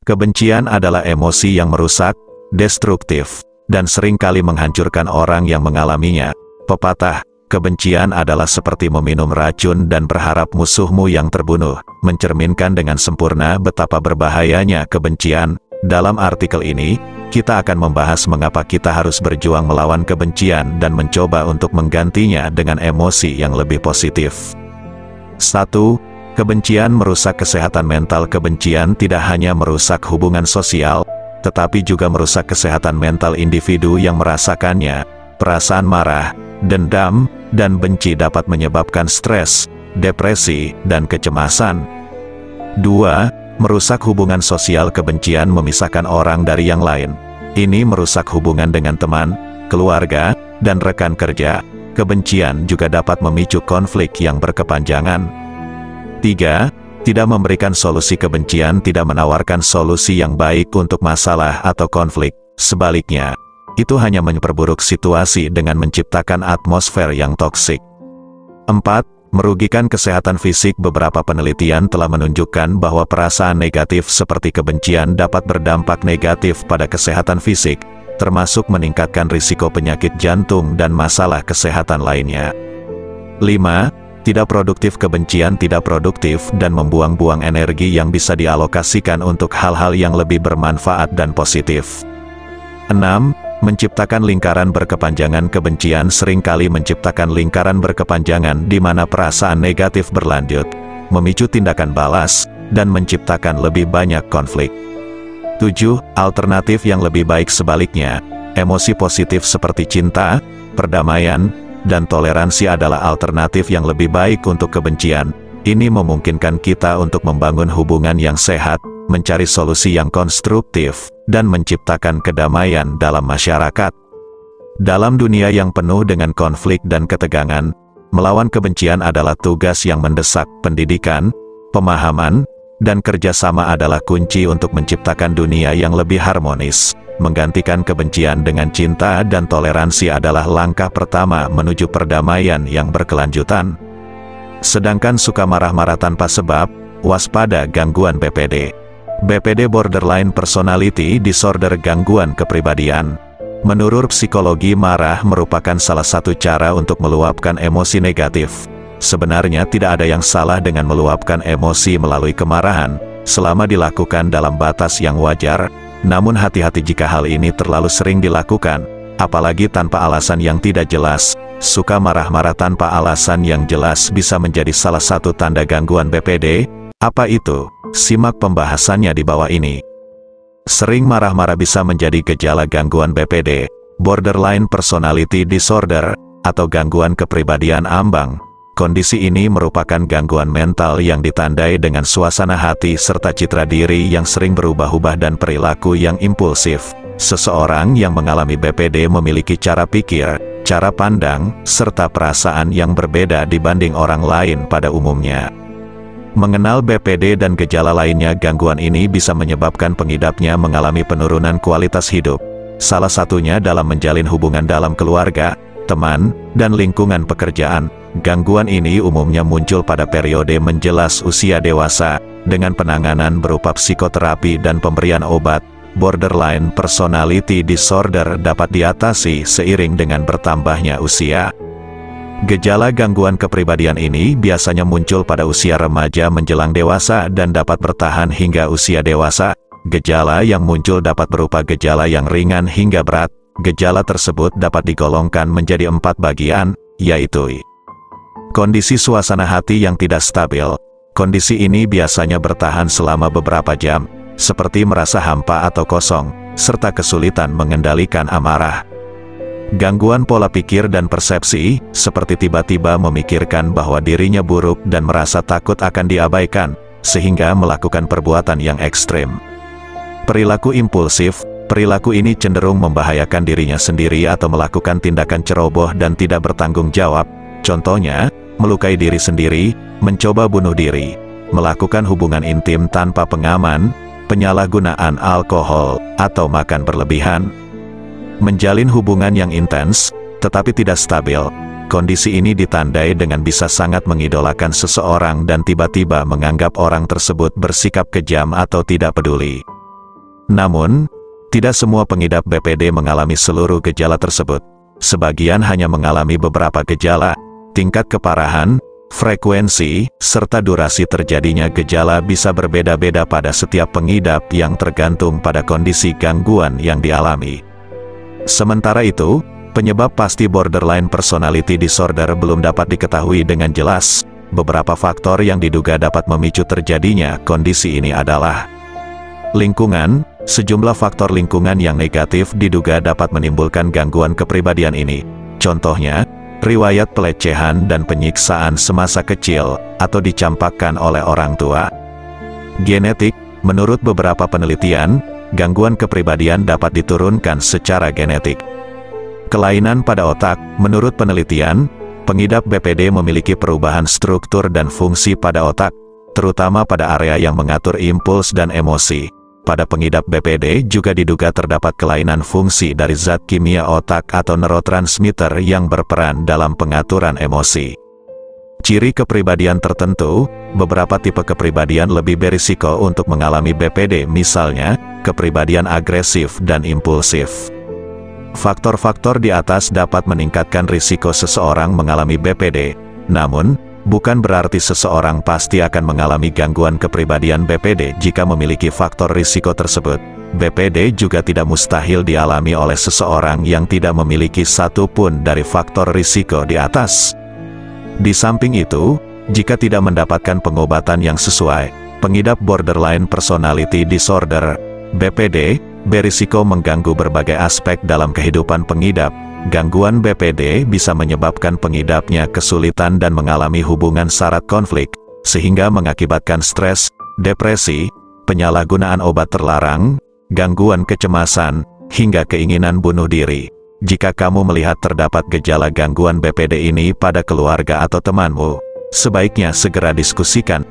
Kebencian adalah emosi yang merusak, destruktif, dan seringkali menghancurkan orang yang mengalaminya. Pepatah, kebencian adalah seperti meminum racun dan berharap musuhmu yang terbunuh, mencerminkan dengan sempurna betapa berbahayanya kebencian. Dalam artikel ini, kita akan membahas mengapa kita harus berjuang melawan kebencian dan mencoba untuk menggantinya dengan emosi yang lebih positif. 1. Kebencian merusak kesehatan mental. Kebencian tidak hanya merusak hubungan sosial, tetapi juga merusak kesehatan mental individu yang merasakannya. Perasaan marah, dendam, dan benci dapat menyebabkan stres, depresi, dan kecemasan. 2. Merusak hubungan sosial. Kebencian memisahkan orang dari yang lain. Ini merusak hubungan dengan teman, keluarga, dan rekan kerja. Kebencian juga dapat memicu konflik yang berkepanjangan. 3. Tidak memberikan solusi. Kebencian tidak menawarkan solusi yang baik untuk masalah atau konflik. Sebaliknya, itu hanya memperburuk situasi dengan menciptakan atmosfer yang toksik. 4. Merugikan kesehatan fisik. Beberapa penelitian telah menunjukkan bahwa perasaan negatif seperti kebencian dapat berdampak negatif pada kesehatan fisik, termasuk meningkatkan risiko penyakit jantung dan masalah kesehatan lainnya. 5. Tidak produktif. Kebencian tidak produktif dan membuang-buang energi yang bisa dialokasikan untuk hal-hal yang lebih bermanfaat dan positif. 6. Menciptakan lingkaran berkepanjangan. Kebencian seringkali menciptakan lingkaran berkepanjangan di mana perasaan negatif berlanjut, memicu tindakan balas, dan menciptakan lebih banyak konflik. 7. Alternatif yang lebih baik. Sebaliknya, emosi positif seperti cinta, perdamaian, dan toleransi adalah alternatif yang lebih baik untuk kebencian. Ini memungkinkan kita untuk membangun hubungan yang sehat, mencari solusi yang konstruktif, dan menciptakan kedamaian dalam masyarakat. Dalam dunia yang penuh dengan konflik dan ketegangan, melawan kebencian adalah tugas yang mendesak. Pendidikan, pemahaman, dan kerjasama adalah kunci untuk menciptakan dunia yang lebih harmonis. Menggantikan kebencian dengan cinta dan toleransi adalah langkah pertama menuju perdamaian yang berkelanjutan. Sedangkan suka marah-marah tanpa sebab, waspada gangguan BPD. BPD Borderline Personality Disorder, gangguan kepribadian. Menurut psikologi, marah merupakan salah satu cara untuk meluapkan emosi negatif. Sebenarnya tidak ada yang salah dengan meluapkan emosi melalui kemarahan, selama dilakukan dalam batas yang wajar. Namun hati-hati jika hal ini terlalu sering dilakukan, apalagi tanpa alasan yang tidak jelas. Suka marah-marah tanpa alasan yang jelas bisa menjadi salah satu tanda gangguan BPD. Apa itu? Simak pembahasannya di bawah ini. Sering marah-marah bisa menjadi gejala gangguan BPD, Borderline Personality Disorder, atau gangguan kepribadian ambang. Kondisi ini merupakan gangguan mental yang ditandai dengan suasana hati serta citra diri yang sering berubah-ubah dan perilaku yang impulsif. Seseorang yang mengalami BPD memiliki cara pikir, cara pandang, serta perasaan yang berbeda dibanding orang lain pada umumnya. Mengenal BPD dan gejala lainnya, gangguan ini bisa menyebabkan pengidapnya mengalami penurunan kualitas hidup. Salah satunya dalam menjalin hubungan dalam keluarga, teman, dan lingkungan pekerjaan. Gangguan ini umumnya muncul pada periode menjelang usia dewasa, dengan penanganan berupa psikoterapi dan pemberian obat. Borderline Personality Disorder dapat diatasi seiring dengan bertambahnya usia. Gejala gangguan kepribadian ini biasanya muncul pada usia remaja menjelang dewasa dan dapat bertahan hingga usia dewasa. Gejala yang muncul dapat berupa gejala yang ringan hingga berat. Gejala tersebut dapat digolongkan menjadi 4 bagian, yaitu kondisi suasana hati yang tidak stabil. Kondisi ini biasanya bertahan selama beberapa jam, seperti merasa hampa atau kosong, serta kesulitan mengendalikan amarah. Gangguan pola pikir dan persepsi, seperti tiba-tiba memikirkan bahwa dirinya buruk dan merasa takut akan diabaikan, sehingga melakukan perbuatan yang ekstrim. Perilaku impulsif. Perilaku ini cenderung membahayakan dirinya sendiri atau melakukan tindakan ceroboh dan tidak bertanggung jawab. Contohnya, melukai diri sendiri, mencoba bunuh diri, melakukan hubungan intim tanpa pengaman, penyalahgunaan alkohol, atau makan berlebihan. Menjalin hubungan yang intens, tetapi tidak stabil. Kondisi ini ditandai dengan bisa sangat mengidolakan seseorang dan tiba-tiba menganggap orang tersebut bersikap kejam atau tidak peduli. Namun, tidak semua pengidap BPD mengalami seluruh gejala tersebut. Sebagian hanya mengalami beberapa gejala. Tingkat keparahan, frekuensi, serta durasi terjadinya gejala bisa berbeda-beda pada setiap pengidap yang tergantung pada kondisi gangguan yang dialami. Sementara itu, penyebab pasti borderline personality disorder belum dapat diketahui dengan jelas. Beberapa faktor yang diduga dapat memicu terjadinya kondisi ini adalah lingkungan. Sejumlah faktor lingkungan yang negatif diduga dapat menimbulkan gangguan kepribadian ini. Contohnya, riwayat pelecehan dan penyiksaan semasa kecil, atau dicampakkan oleh orang tua. Genetik, menurut beberapa penelitian, gangguan kepribadian dapat diturunkan secara genetik. Kelainan pada otak, menurut penelitian, pengidap BPD memiliki perubahan struktur dan fungsi pada otak, terutama pada area yang mengatur impuls dan emosi. Pada pengidap BPD juga diduga terdapat kelainan fungsi dari zat kimia otak atau neurotransmitter yang berperan dalam pengaturan emosi. Ciri kepribadian tertentu, beberapa tipe kepribadian lebih berisiko untuk mengalami BPD, misalnya, kepribadian agresif dan impulsif. Faktor-faktor di atas dapat meningkatkan risiko seseorang mengalami BPD, namun, bukan berarti seseorang pasti akan mengalami gangguan kepribadian BPD jika memiliki faktor risiko tersebut. BPD juga tidak mustahil dialami oleh seseorang yang tidak memiliki satu pun dari faktor risiko di atas. Di samping itu, jika tidak mendapatkan pengobatan yang sesuai, pengidap borderline personality disorder, BPD, berisiko mengganggu berbagai aspek dalam kehidupan pengidap. Gangguan BPD bisa menyebabkan pengidapnya kesulitan dan mengalami hubungan syarat konflik, sehingga mengakibatkan stres, depresi, penyalahgunaan obat terlarang, gangguan kecemasan, hingga keinginan bunuh diri. Jika kamu melihat terdapat gejala gangguan BPD ini pada keluarga atau temanmu, sebaiknya segera diskusikan.